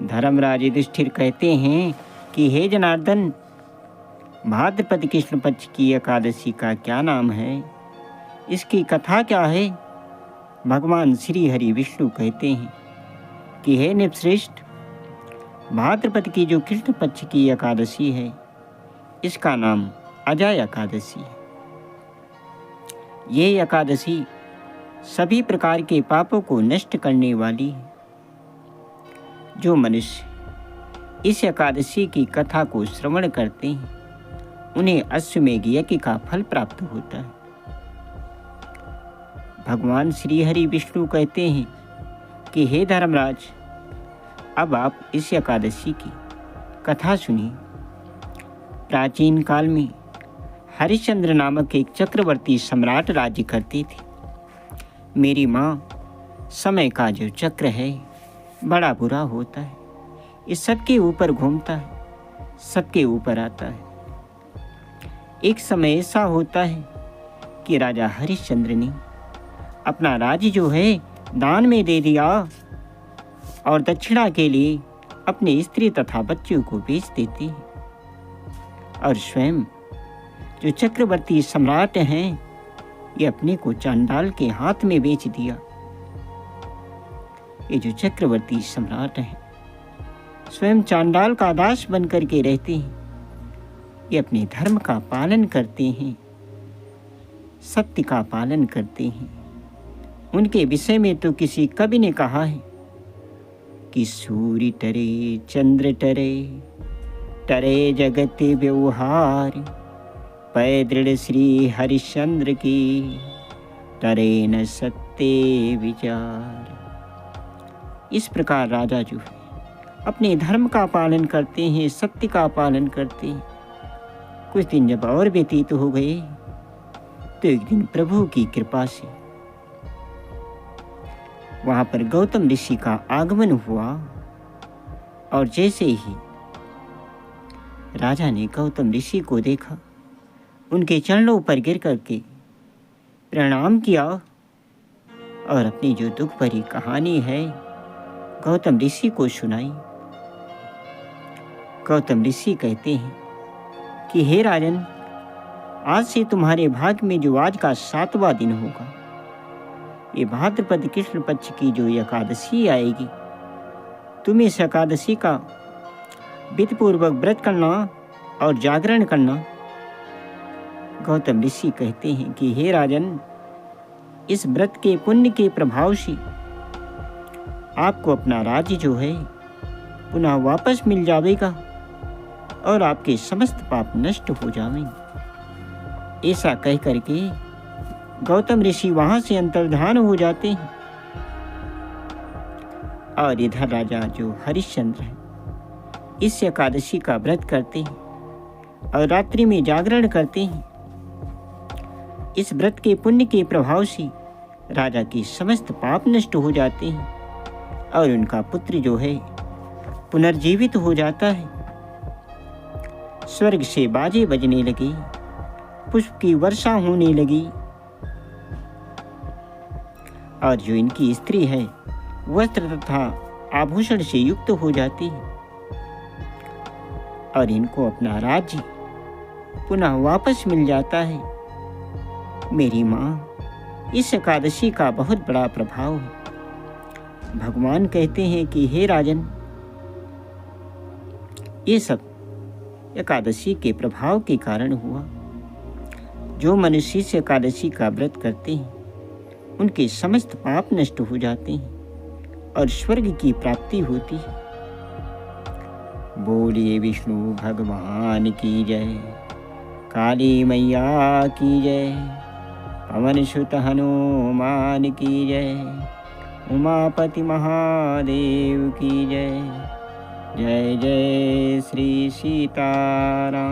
धर्मराज युधिष्ठिर कहते हैं कि हे जनार्दन, भाद्रपद कृष्ण पक्ष की एकादशी का क्या नाम है, इसकी कथा क्या है? भगवान श्री हरि विष्णु कहते हैं कि हे नृपश्रेष्ठ, भाद्रपद की जो कृष्ण पक्ष की एकादशी है, इसका नाम अजय एकादशी है। ये एकादशी सभी प्रकार के पापों को नष्ट करने वाली है। जो मनुष्य इस एकादशी की कथा को श्रवण करते हैं, उन्हें अश्वमेध यज्ञ का फल प्राप्त होता है। भगवान श्री हरि विष्णु कहते हैं कि हे धर्मराज, अब आप इस एकादशी की कथा सुनिए। प्राचीन काल में हरिश्चंद्र नामक एक चक्रवर्ती सम्राट राज्य करते थे। मेरी माँ, समय का जो चक्र है बड़ा बुरा होता है। ये सबके ऊपर घूमता है, सबके ऊपर आता है। एक समय ऐसा होता है कि राजा हरिश्चंद्र ने अपना राज्य जो है दान में दे दिया और दक्षिणा के लिए अपने स्त्री तथा बच्चों को बेच देते हैं। और स्वयं जो चक्रवर्ती सम्राट हैं, ये अपने को चांडाल के हाथ में बेच दिया। ये जो चक्रवर्ती सम्राट हैं, स्वयं चांडाल का दास बन करके रहते हैं। ये अपने धर्म का पालन करते हैं, सत्य का पालन करते हैं। उनके विषय में तो किसी कवि ने कहा है कि सूर्य टरे चंद्र टरे, टरे जगत व्यवहार, पै दृढ़ श्री हरिश्चंद्र की, टरे न सत्य विचार। इस प्रकार राजा जो है अपने धर्म का पालन करते हैं, सत्य का पालन करते हैं। कुछ दिन जब और व्यतीत हो गए तो एक दिन प्रभु की कृपा से वहां पर गौतम ऋषि का आगमन हुआ। और जैसे ही राजा ने गौतम ऋषि को देखा, उनके चरणों पर गिर करके प्रणाम किया और अपनी जो दुख भरी कहानी है गौतम ऋषि को सुनाई। गौतम ऋषि कहते हैं कि हे राजन, आज से तुम्हारे भाग्य में जो आज का 7वां दिन होगा, ये भाद्रपद कृष्ण पक्ष की जो एकादशी आएगी, तुम इस एकादशी का विधिपूर्वक व्रत करना और जागरण करना। गौतम ऋषि कहते हैं कि हे राजन, इस व्रत के पुण्य के प्रभाव से आपको अपना राज्य जो है पुनः वापस मिल जाएगा और आपके समस्त पाप नष्ट हो जाएंगे। ऐसा कह करके गौतम ऋषि वहां से अंतर्धान हो जाते हैं। और इधर राजा जो हरिश्चंद्र है, इस एकादशी का व्रत करते हैं और रात्रि में जागरण करते हैं। इस व्रत के पुण्य के प्रभाव से राजा की समस्त पाप नष्ट हो जाते हैं और उनका पुत्र जो है पुनर्जीवित हो जाता है। स्वर्ग से बाजे बजने लगे, पुष्प की वर्षा होने लगी और जो इनकी स्त्री है वस्त्र तथा आभूषण से युक्त हो जाती है और इनको अपना राज्य पुनः वापस मिल जाता है। मेरी माँ, इस एकादशी का बहुत बड़ा प्रभाव है। भगवान कहते हैं कि हे राजन, ये सब एकादशी के प्रभाव के कारण हुआ। जो मनुष्य इस एकादशी का व्रत करते हैं, उनके समस्त पाप नष्ट हो जाते हैं और स्वर्ग की प्राप्ति होती है। बोलिए विष्णु भगवान की जय, काली मैया की जय, पवन सुत हनुमान की जय, उमापति महादेव की जय। जय जय श्री सीताराम।